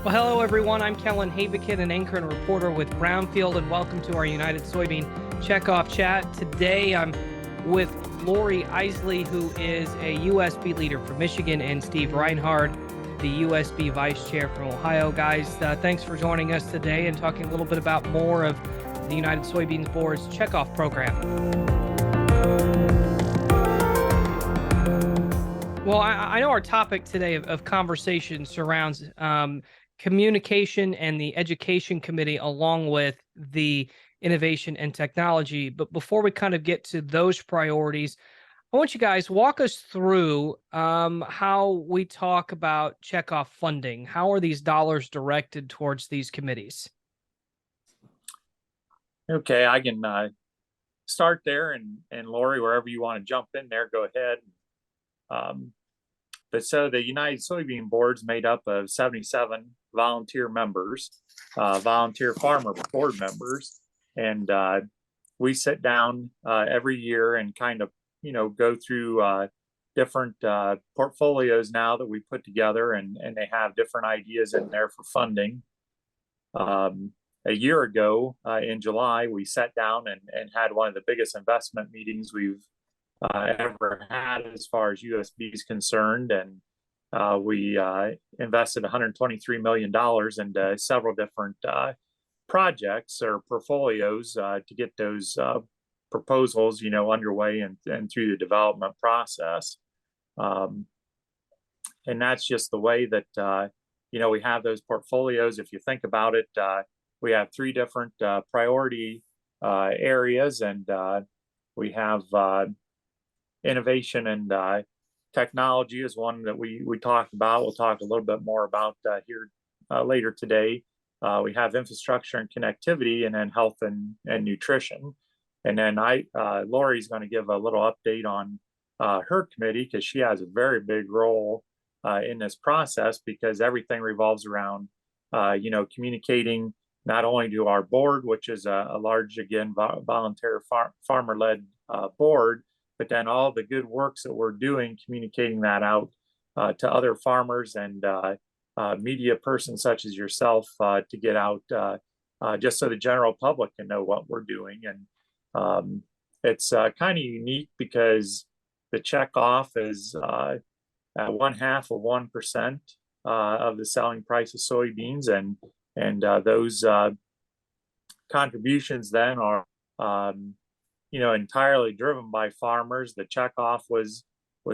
Well, hello, everyone. I'm Kellen Havikin, an anchor and reporter with Brownfield, and welcome to our United Soybean Checkoff Chat. Today, I'm with Lori Isley, who is a USB leader from Michigan, and Steve Reinhard, the USB Vice Chair from Ohio. Guys, thanks for joining us today and talking a little bit about more of the United Soybeans Board's Checkoff program. Well, I know our topic today of conversation surrounds communication and the education committee, along with the innovation and technology. But before we kind of get to those priorities, I want you guys walk us through how we talk about checkoff funding. How are these dollars directed towards these committees? Okay, I can start there, and Lori, wherever you want to jump in there, go ahead. But so the United Soybean Board's made up of 77 volunteer members, volunteer farmer board members, and we sit down every year and kind of, go through different portfolios now that we put together, and they have different ideas in there for funding. A year ago in July, we sat down and had one of the biggest investment meetings we've ever had as far as USB is concerned. And we invested $123 million into several different projects or portfolios to get those proposals, underway and through the development process. And that's just the way that, we have those portfolios. If you think about it, we have three different priority areas, and we have innovation and technology is one that we talked about. We'll talk a little bit more about here later today. We have infrastructure and connectivity, and then health and nutrition. And then Lori's going to give a little update on her committee, because she has a very big role in this process, because everything revolves around, communicating not only to our board, which is a large, again, volunteer farmer-led board, but then all the good works that we're doing, communicating that out to other farmers and media persons such as yourself to get out just so the general public can know what we're doing. And it's kind of unique because the checkoff is at 0.5% of the selling price of soybeans, and those contributions then are entirely driven by farmers. The checkoff was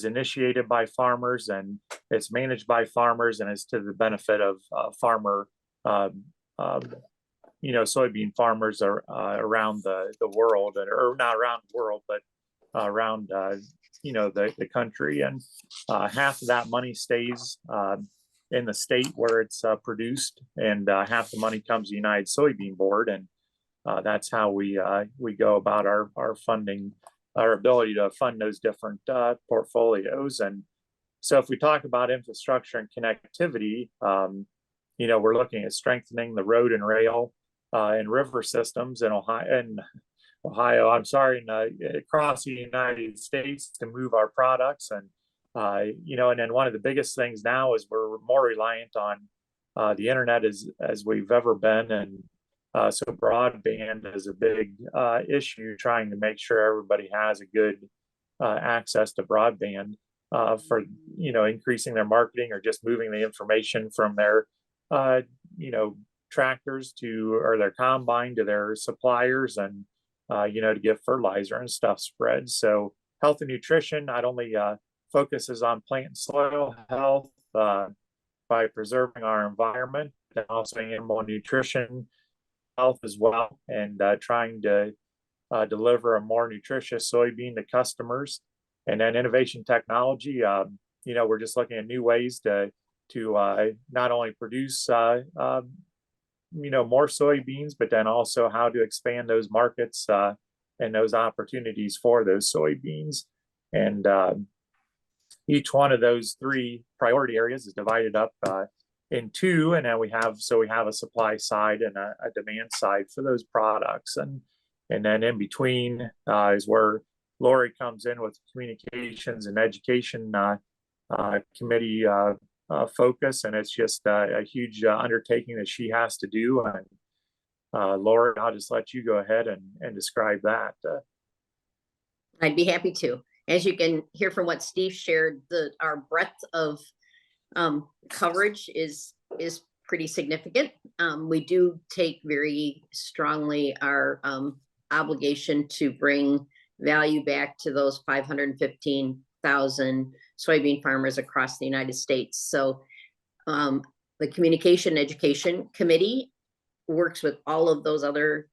initiated by farmers, and it's managed by farmers, and it's to the benefit of farmer soybean farmers are around the world, or not around the world, but around the country. And half of that money stays in the state where it's produced, and half the money comes to the United Soybean Board. And that's how we go about our funding, our ability to fund those different portfolios. And so if we talk about infrastructure and connectivity, we're looking at strengthening the road and rail and river systems in Ohio, across the United States to move our products. And and then one of the biggest things now is we're more reliant on the internet as we've ever been. And so broadband is a big issue, trying to make sure everybody has a good access to broadband for, increasing their marketing, or just moving the information from their, tractors or their combine to their suppliers, and, to get fertilizer and stuff spread. So health and nutrition not only focuses on plant and soil health by preserving our environment, but also animal nutrition health as well, and trying to deliver a more nutritious soybean to customers. And then innovation technology, we're just looking at new ways to not only produce more soybeans, but then also how to expand those markets and those opportunities for those soybeans. And each one of those three priority areas is divided up in two, and then we have a supply side and a demand side for those products. And then in between is where Lori comes in with communications and education committee focus, and it's just a huge undertaking that she has to do. And Lori, I'll just let you go ahead and describe that. I'd be happy to. As you can hear from what Steve shared, our breadth of coverage is pretty significant. We do take very strongly our obligation to bring value back to those 515,000 soybean farmers across the United States. So the Communication Education Committee works with all of those other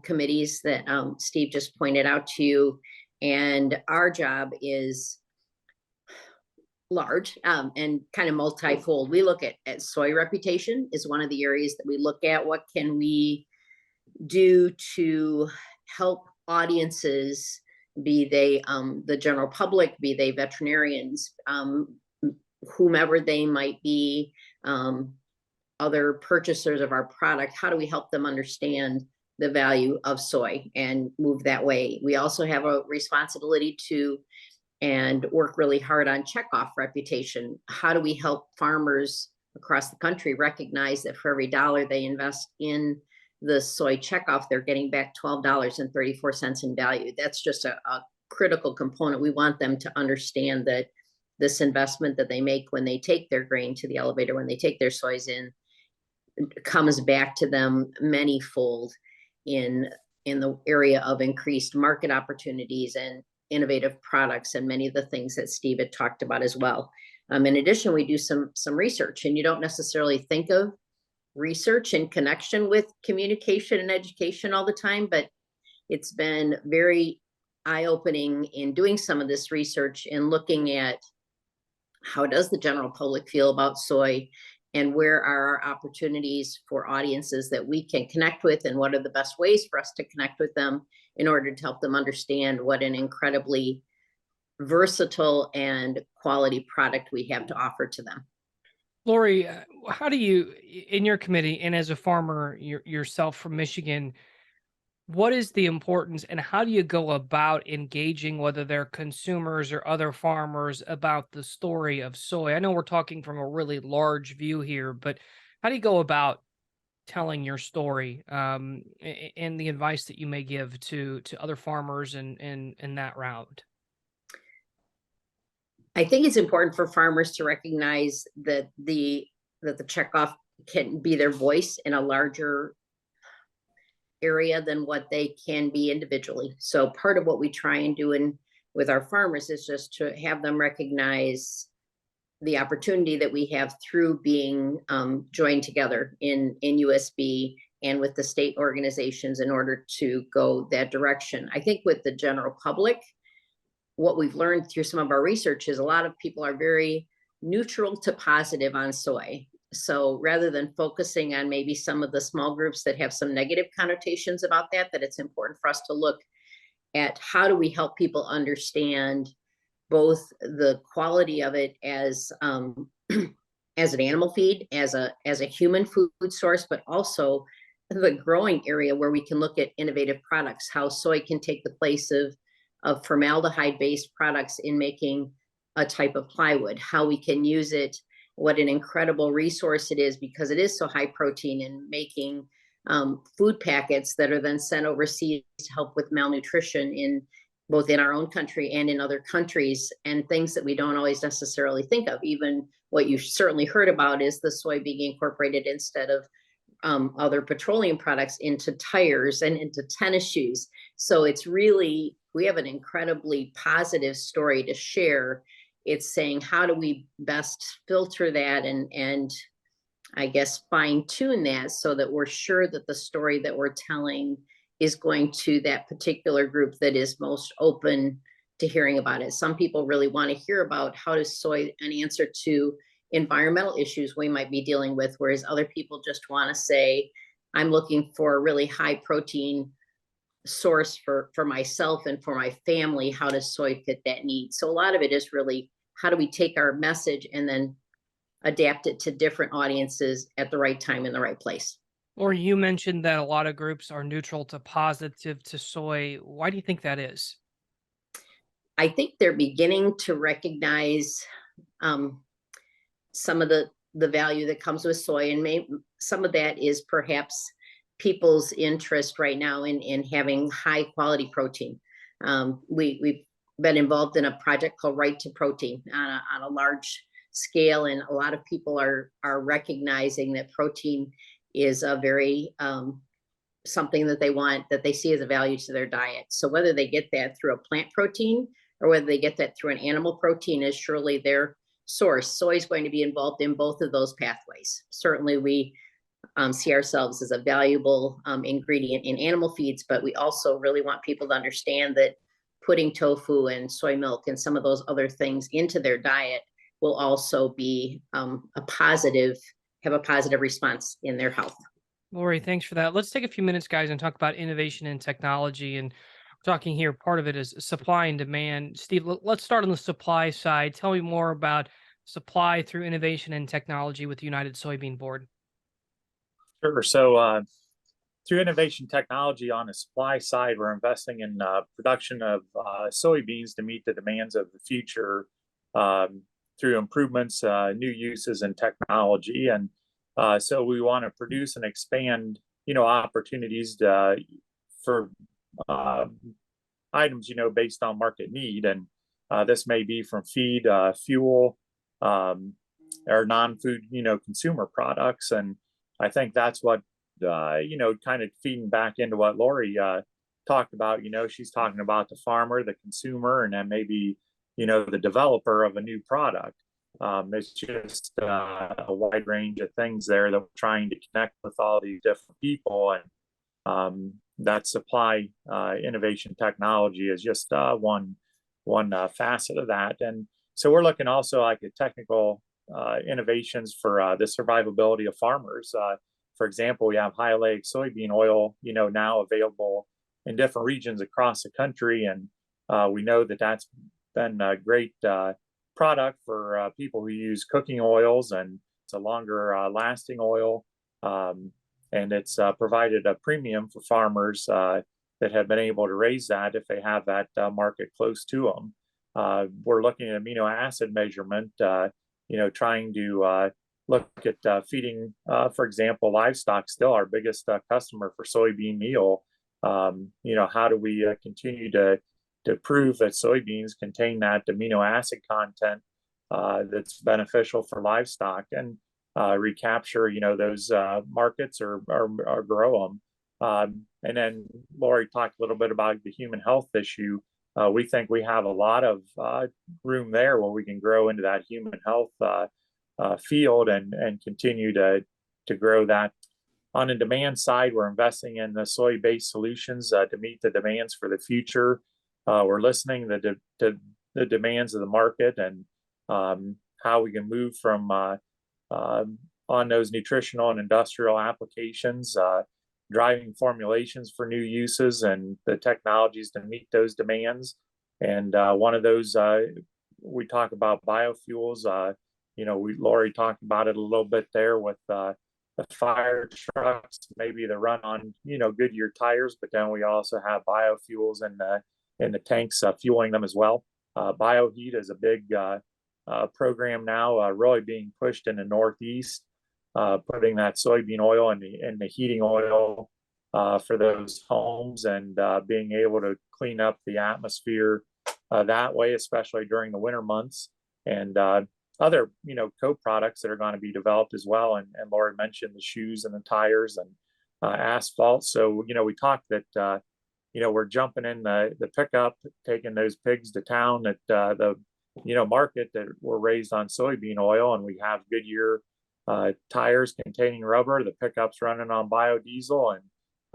committees that Steve just pointed out to you. And our job is large and kind of multifold. We look at soy reputation is one of the areas that we look at. What can we do to help audiences, be they the general public, be they veterinarians, whomever they might be, other purchasers of our product? How do we help them understand the value of soy and move that way? We also have a responsibility to and work really hard on checkoff reputation. How do we help farmers across the country recognize that for every dollar they invest in the soy checkoff, they're getting back $12.34 in value? That's just a critical component. We want them to understand that this investment that they make when they take their grain to the elevator, when they take their soys in, comes back to them manyfold in the area of increased market opportunities and innovative products, and many of the things that Steve had talked about as well. In addition, we do some research, and you don't necessarily think of research in connection with communication and education all the time, but it's been very eye-opening in doing some of this research and looking at how does the general public feel about soy, and where are our opportunities for audiences that we can connect with, and what are the best ways for us to connect with them in order to help them understand what an incredibly versatile and quality product we have to offer to them. Lori, how do you, in your committee and as a farmer yourself from Michigan, what is the importance and how do you go about engaging, whether they're consumers or other farmers, about the story of soy? I know we're talking from a really large view here, but how do you go about telling your story and the advice that you may give to other farmers in that route? I think it's important for farmers to recognize that the checkoff can be their voice in a larger area than what they can be individually. So part of what we try and do with our farmers is just to have them recognize the opportunity that we have through being joined together in USB and with the state organizations in order to go that direction. I think with the general public, what we've learned through some of our research is a lot of people are very neutral to positive on soy. So rather than focusing on maybe some of the small groups that have some negative connotations about that, it's important for us to look at how do we help people understand both the quality of it as as an animal feed, as a human food source, but also the growing area where we can look at innovative products, how soy can take the place of formaldehyde-based products in making a type of plywood, how we can use it, what an incredible resource it is because it is so high protein, in making food packets that are then sent overseas to help with malnutrition in both in our own country and in other countries, and things that we don't always necessarily think of. Even what you certainly heard about is the soy being incorporated instead of other petroleum products into tires and into tennis shoes. So it's really, we have an incredibly positive story to share. It's saying, how do we best filter that and I guess fine tune that so that we're sure that the story that we're telling is going to that particular group that is most open to hearing about it. Some people really want to hear about how does soy an answer to environmental issues we might be dealing with, whereas other people just want to say, I'm looking for a really high protein source for myself and for my family. How does soy fit that need? So a lot of it is really, how do we take our message and then adapt it to different audiences at the right time in the right place? Or you mentioned that a lot of groups are neutral to positive to soy. Why do you think that is? I think they're beginning to recognize some of the value that comes with soy, and some of that is perhaps people's interest right now in having high quality protein. We've been involved in a project called Right to Protein on a large scale, and a lot of people are recognizing that protein is a very something that they see as a value to their diet. So whether they get that through a plant protein or whether they get that through an animal protein is surely their source. Soy is going to be involved in both of those pathways. Certainly we see ourselves as a valuable ingredient in animal feeds, but we also really want people to understand that putting tofu and soy milk and some of those other things into their diet will also be have a positive response in their health. Lori, thanks for that. Let's take a few minutes, guys, and talk about innovation and technology. And we're talking here, part of it is supply and demand. Steve, let's start on the supply side. Tell me more about supply through innovation and technology with the United Soybean Board. Sure. So through innovation technology on the supply side, we're investing in production of soybeans to meet the demands of the future through improvements, new uses, and technology. And so we want to produce and expand, opportunities for items, based on market need. And this may be from feed, fuel, or non-food, consumer products. And I think that's what, kind of feeding back into what Lori talked about. She's talking about the farmer, the consumer, and then maybe, the developer of a new product. It's just a wide range of things there that we're trying to connect with all these different people. And that supply innovation technology is just one facet of that. And so we're looking also like at technical innovations for the survivability of farmers. For example, we have high oleic soybean oil, now available in different regions across the country. And we know that that's been a great product for people who use cooking oils, and it's a longer lasting oil. And it's provided a premium for farmers that have been able to raise that if they have that market close to them. We're looking at amino acid measurement, trying to look at feeding, for example, livestock, still our biggest customer for soybean meal. How do we continue to prove that soybeans contain that amino acid content that's beneficial for livestock, and recapture, those markets or grow them. And then Lori talked a little bit about the human health issue. We think we have a lot of room there where we can grow into that human health field and continue to grow that. On the demand side, we're investing in the soy-based solutions to meet the demands for the future. We're listening to the demands of the market, and how we can move from on those nutritional and industrial applications, driving formulations for new uses and the technologies to meet those demands. And one of those, we talk about biofuels. Lori talked about it a little bit there with the fire trucks, maybe the run on, Goodyear tires, but then we also have biofuels in the tanks fueling them as well. Bioheat is a big program now, really being pushed in the Northeast, putting that soybean oil in the heating oil for those homes, and being able to clean up the atmosphere that way, especially during the winter months. And other, co-products that are going to be developed as well. And Lori mentioned the shoes and the tires and asphalt. So, we talked that, we're jumping in the pickup, taking those pigs to town at the, market that were raised on soybean oil. And we have Goodyear tires containing rubber, the pickup's running on biodiesel. And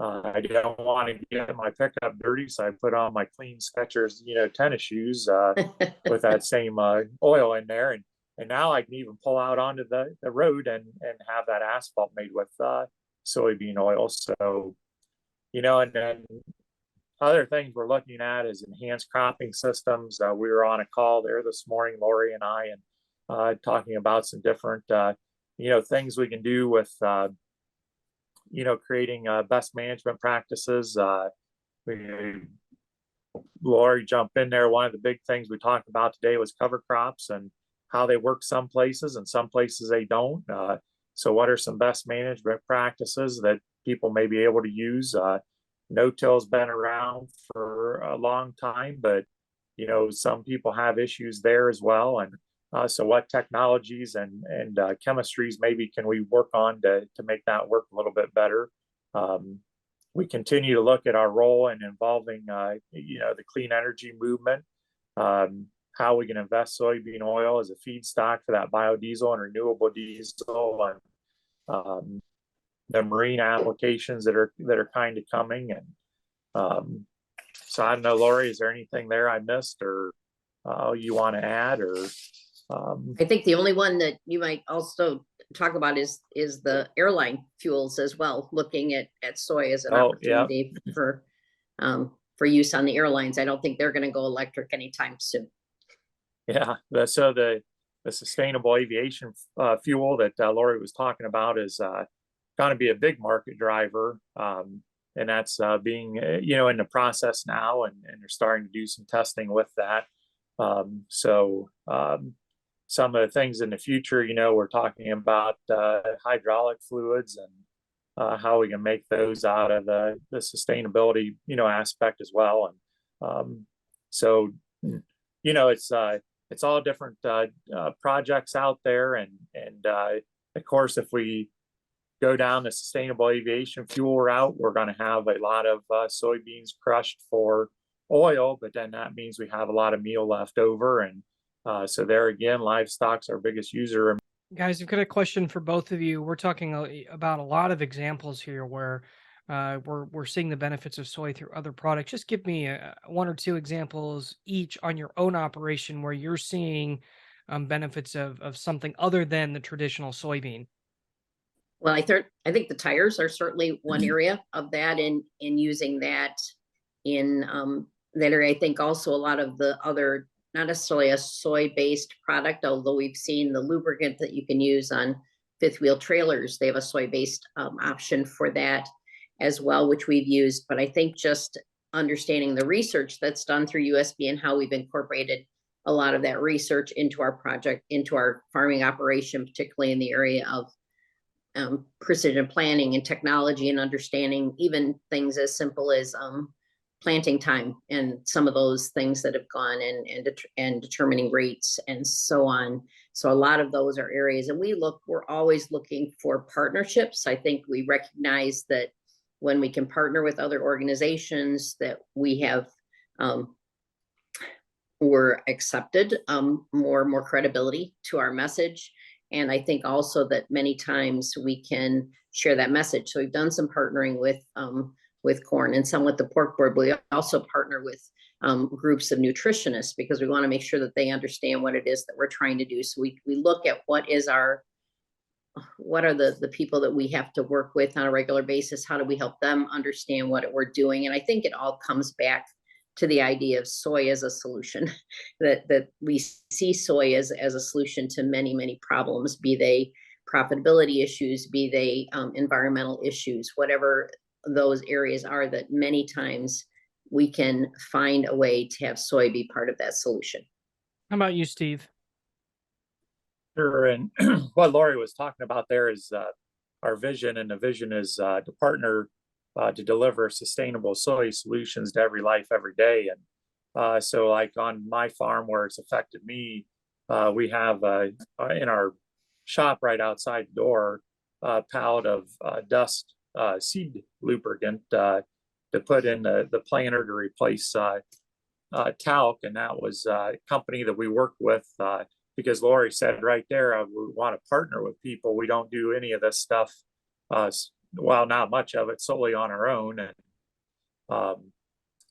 I don't want to get my pickup dirty, so I put on my clean Skechers, tennis shoes with that same oil in there. And now I can even pull out onto the road and have that asphalt made with soybean oil. So, and then other things we're looking at is enhanced cropping systems. We were on a call there this morning, Lori and I, and talking about some different, things we can do with, creating best management practices. Lori jumped in there. One of the big things we talked about today was cover crops, and how they work some places and some places they don't. So what are some best management practices that people may be able to use? No-till's been around for a long time, but some people have issues there as well. And so what technologies and chemistries maybe can we work on to make that work a little bit better? We continue to look at our role in involving, the clean energy movement, how we can invest soybean oil as a feedstock for that biodiesel and renewable diesel, and the marine applications that are kind of coming. And so I don't know, Lori, is there anything there I missed or you want to add? Or I think the only one that you might also talk about is the airline fuels as well, looking at soy as an opportunity for use on the airlines. I don't think they're going to go electric anytime soon. Yeah, so the sustainable aviation fuel that Lori was talking about is going to be a big market driver, and that's being in the process now, and they're starting to do some testing with that. Some of the things in the future, we're talking about hydraulic fluids and how we can make those out of the sustainability aspect as well. And it's all different projects out there, and of course, if we go down the sustainable aviation fuel route, we're going to have a lot of soybeans crushed for oil, but then that means we have a lot of meal left over, and so there again, livestock's our biggest user. Guys, I've got a question for both of you. We're talking about a lot of examples here where we're seeing the benefits of soy through other products. Just give me one or two examples each on your own operation where you're seeing benefits of something other than the traditional soybean. Well, I think the tires are certainly one area of that, in using that in that area. I think also a lot of the other, not necessarily a soy-based product, although we've seen the lubricant that you can use on fifth wheel trailers. They have a soy-based option for that as well, which we've used. But I think just understanding the research that's done through USB and how we've incorporated a lot of that research into our project, into our farming operation, particularly in the area of precision planning and technology, and understanding even things as simple as planting time and some of those things that have gone, and determining rates and so on. So a lot of those are areas, and we're always looking for partnerships. I think we recognize that when we can partner with other organizations, that we have we're accepted, more credibility to our message. And I think also that many times we can share that message. So we've done some partnering with corn and some with the pork board, but we also partner with groups of nutritionists, because we want to make sure that they understand what it is that we're trying to do. So we look at what are the people that we have to work with on a regular basis? How do we help them understand what we're doing? And I think it all comes back to the idea of soy as a solution, that we see soy as a solution to many problems, be they profitability issues, be they environmental issues, whatever those areas are, that many times we can find a way to have soy be part of that solution. How about you, Steve? Sure. And what Lori was talking about there is our vision, and the vision is to partner to deliver sustainable soy solutions to every life, every day. And so like on my farm where it's affected me, we have in our shop right outside the door, a pallet of dust seed lubricant to put in the planter to replace talc. And that was a company that we worked with, because Lori said right there, we want to partner with people. We don't do any of this stuff, well, not much of it, solely on our own. And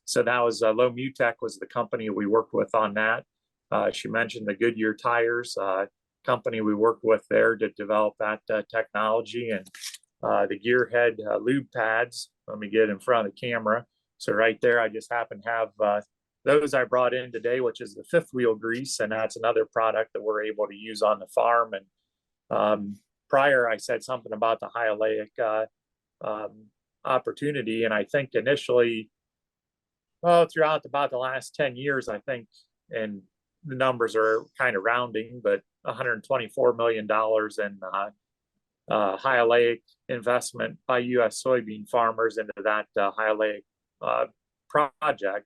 so that was Low Mutech was the company we worked with on that. She mentioned the Goodyear tires company we worked with there to develop that technology, and the Gearhead lube pads. Let me get in front of the camera. So right there, I just happen to have those I brought in today, which is the fifth wheel grease, and that's another product that we're able to use on the farm. And prior, I said something about the hyalaic opportunity, and I think initially, throughout about the last 10 years, I think, and the numbers are kind of rounding, but $124 million in hyalaic investment by U.S. soybean farmers into that hyalaic project.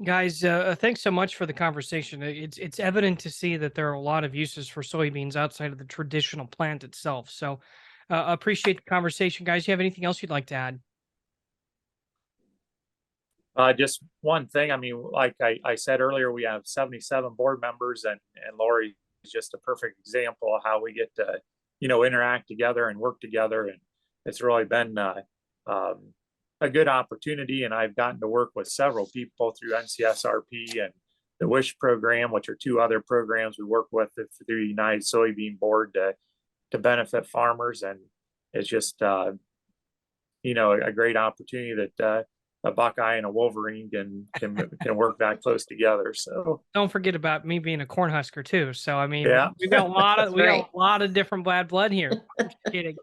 Guys, thanks so much for the conversation. It's evident to see that there are a lot of uses for soybeans outside of the traditional plant itself. So appreciate the conversation, guys. Do you have anything else you'd like to add? Just one thing. I mean, like I said earlier, we have 77 board members, and Lori is just a perfect example of how we get to, interact together and work together. And it's really been a good opportunity. And I've gotten to work with several people through NCSRP and the WISH program, which are two other programs we work with through the United Soybean Board to benefit farmers. And it's just, a great opportunity that a Buckeye and a Wolverine can work that close together. So don't forget about me being a Cornhusker too. So I mean, yeah, we got a lot of got a lot of different bad blood here. I'm just kidding.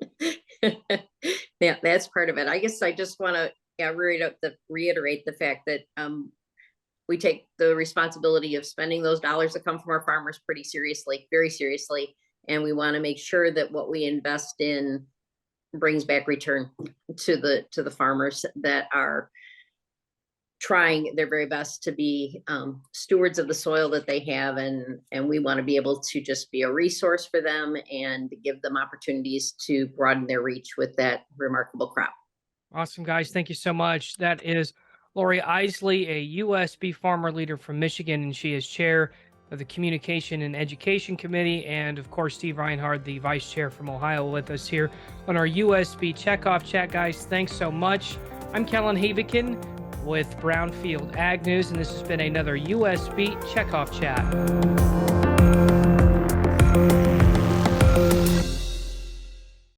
Yeah, that's part of it. I guess I just want to reiterate the fact that we take the responsibility of spending those dollars that come from our farmers pretty seriously, very seriously, and we want to make sure that what we invest in brings back return to the farmers that are trying their very best to be stewards of the soil that they have, and we want to be able to just be a resource for them and give them opportunities to broaden their reach with that remarkable crop. Awesome, guys. Thank you so much. That is Lori Isley, a USB farmer leader from Michigan, and she is chair of the Communication and Education Committee, and of course, Steve Reinhardt, the vice chair from Ohio, with us here on our USB Checkoff Chat, guys. Thanks so much. I'm Kellen Havikin with Brownfield Ag News, and this has been another USB Checkoff Chat.